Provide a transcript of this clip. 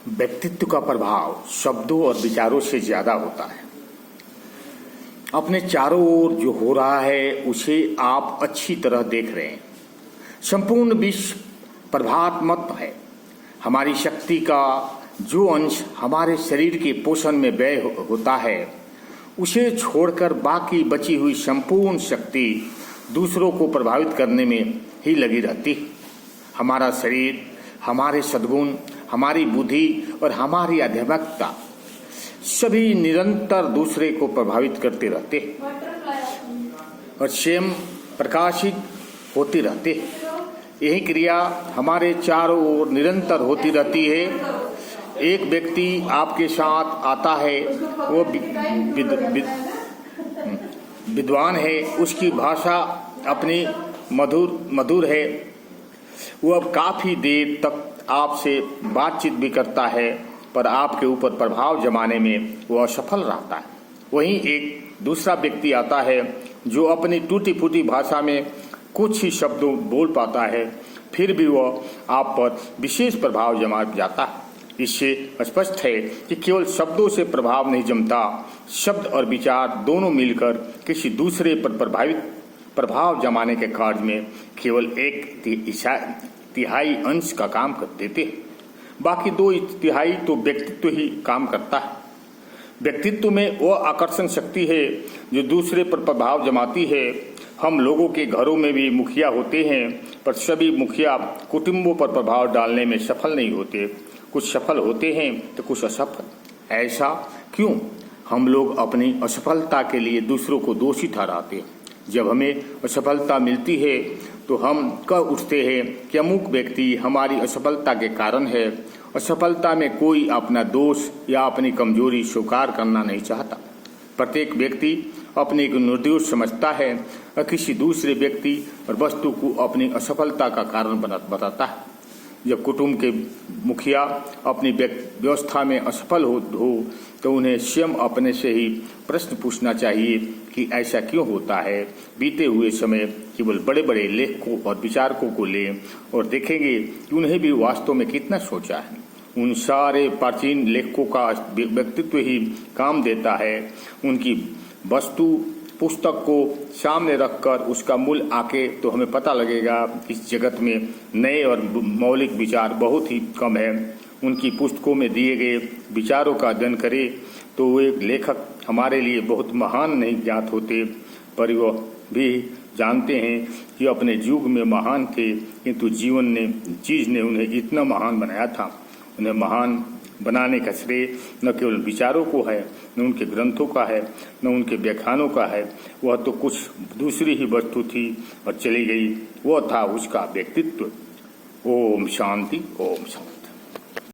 व्यक्तित्व का प्रभाव शब्दों और विचारों से ज्यादा होता है। अपने चारों ओर जो हो रहा है उसे आप अच्छी तरह देख रहे हैं। संपूर्ण विश्व प्रभावात्मक है। हमारी शक्ति का जो अंश हमारे शरीर के पोषण में व्यय होता है उसे छोड़कर बाकी बची हुई संपूर्ण शक्ति दूसरों को प्रभावित करने में ही लगी रहती है। हमारा शरीर, हमारे सद्गुण, हमारी बुद्धि और हमारी आध्यात्मिकता सभी निरंतर दूसरे को प्रभावित करते रहते हैं और स्वयं प्रकाशित होते रहते हैं। यही क्रिया हमारे चारों ओर निरंतर होती रहती है। एक व्यक्ति आपके साथ आता है, वो विद्वान है, उसकी भाषा अपनी मधुर है, वो अब काफी देर तक आपसे बातचीत भी करता है पर आपके ऊपर प्रभाव जमाने में वो असफल रहता है। वहीं एक दूसरा व्यक्ति आता है जो अपनी टूटी फूटी भाषा में कुछ ही शब्दों बोल पाता है, फिर भी वह आप पर विशेष प्रभाव जमा जाता है। इससे स्पष्ट है कि केवल शब्दों से प्रभाव नहीं जमता, शब्द और विचार दोनों मिलकर किसी दूसरे पर प्रभाव जमाने के कार्य में केवल एक तिहाई अंश का काम कर देते हैं। बाकी 2/3 तो व्यक्तित्व ही काम करता है। व्यक्तित्व में वह आकर्षण शक्ति है जो दूसरे पर प्रभाव जमाती है। हम लोगों के घरों में भी मुखिया होते हैं पर सभी मुखिया कुटुंबों पर प्रभाव डालने में सफल नहीं होते। कुछ सफल होते हैं तो कुछ असफल। ऐसा क्यों? हम लोग अपनी असफलता के लिए दूसरों को दोषी ठहराते हैं। जब हमें असफलता मिलती है तो हम कह उठते हैं कि अमुक व्यक्ति हमारी असफलता के कारण है। असफलता में कोई अपना दोष या अपनी कमजोरी स्वीकार करना नहीं चाहता। प्रत्येक व्यक्ति अपने को निर्दोष समझता है और किसी दूसरे व्यक्ति और वस्तु को अपनी असफलता का कारण बताता है। जब कुटुंब के मुखिया अपनी व्यवस्था में असफल हो तो उन्हें स्वयं अपने से ही प्रश्न पूछना चाहिए कि ऐसा क्यों होता है। बीते हुए समय केवल बड़े बड़े लेखकों और विचारकों को लें और देखेंगे कि उन्हें भी वास्तव में कितना सोचा है। उन सारे प्राचीन लेखकों का व्यक्तित्व ही काम देता है। उनकी वस्तु पुस्तक को सामने रखकर उसका मूल आके तो हमें पता लगेगा इस जगत में नए और मौलिक विचार बहुत ही कम है। उनकी पुस्तकों में दिए गए विचारों का अध्ययन करें तो वे लेखक हमारे लिए बहुत महान नहीं ज्ञात होते, पर वह भी जानते हैं कि अपने युग में महान थे, किंतु चीज ने उन्हें इतना महान बनाया था। उन्हें महान बनाने का श्रेय न केवल विचारों को है, न उनके ग्रंथों का है, न उनके व्याख्यानों का है। वह तो कुछ दूसरी ही वस्तु थी और चली गई। वह था उसका व्यक्तित्व। ओम शांति, ओम शांति।